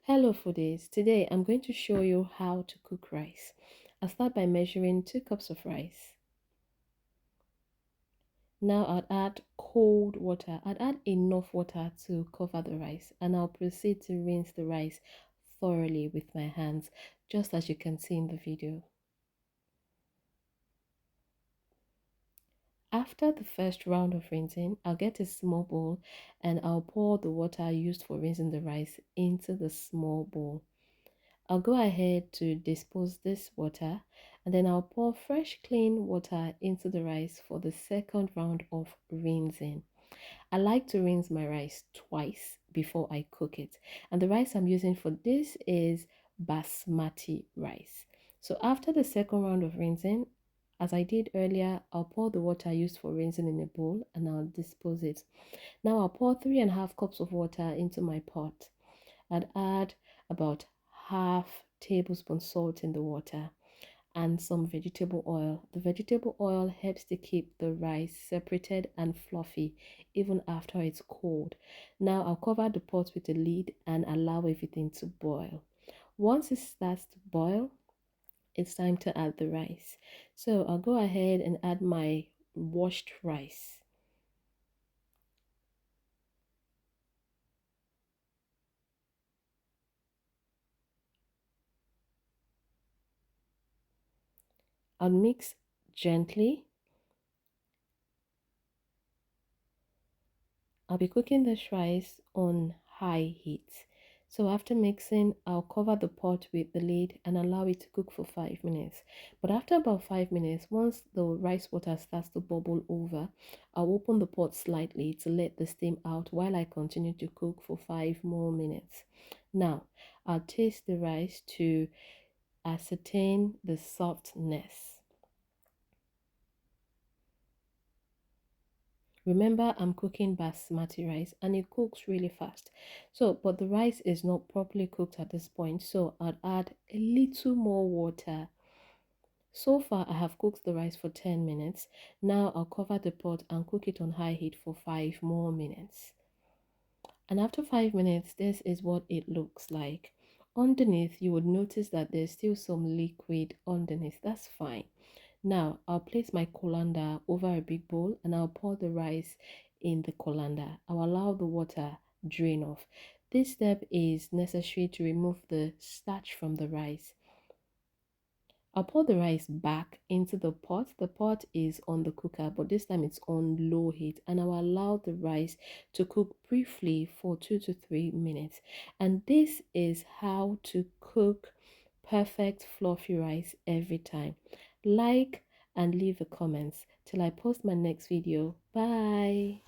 Hello foodies, today I'm going to show you how to cook rice. I'll start by measuring 2 cups of rice. Now I'll add cold water. I'll add enough water to cover the rice and I'll proceed to rinse the rice thoroughly with my hands, just as you can see in the video. After the first round of rinsing, I'll get a small bowl and I'll pour the water used for rinsing the rice into the small bowl. I'll go ahead to dispose this water and then I'll pour fresh clean water into the rice for the second round of rinsing. I like to rinse my rice twice before I cook it, and the rice I'm using for this is Basmati rice. So after the second round of rinsing, as I did earlier, I'll pour the water used for rinsing in a bowl and I'll dispose it. Now I'll pour 3.5 cups of water into my pot. I'd add about half tablespoon salt in the water and some vegetable oil. The vegetable oil helps to keep the rice separated and fluffy even after it's cold. Now I'll cover the pot with a lid and allow everything to boil. Once it starts to boil, it's time to add the rice. So I'll go ahead and add my washed rice. I'll mix gently. I'll be cooking this rice on high heat. So after mixing, I'll cover the pot with the lid and allow it to cook for 5 minutes. But after about 5 minutes, once the rice water starts to bubble over, I'll open the pot slightly to let the steam out while I continue to cook for 5 more minutes. Now, I'll taste the rice to ascertain the softness. Remember, I'm cooking basmati rice and it cooks really fast. So, but the rice is not properly cooked at this point, so I'll add a little more water. So far, I have cooked the rice for 10 minutes. Now I'll cover the pot and cook it on high heat for 5 more minutes. And after 5 minutes, this is what it looks like. Underneath, you would notice that there's still some liquid underneath. That's fine. Now, I'll place my colander over a big bowl and I'll pour the rice in the colander. I'll allow the water drain off. This step is necessary to remove the starch from the rice. I'll pour the rice back into the pot. The pot is on the cooker, but this time it's on low heat, and I'll allow the rice to cook briefly for 2 to 3 minutes. And this is how to cook perfect fluffy rice every time. Like and leave the comments till I post my next video. Bye.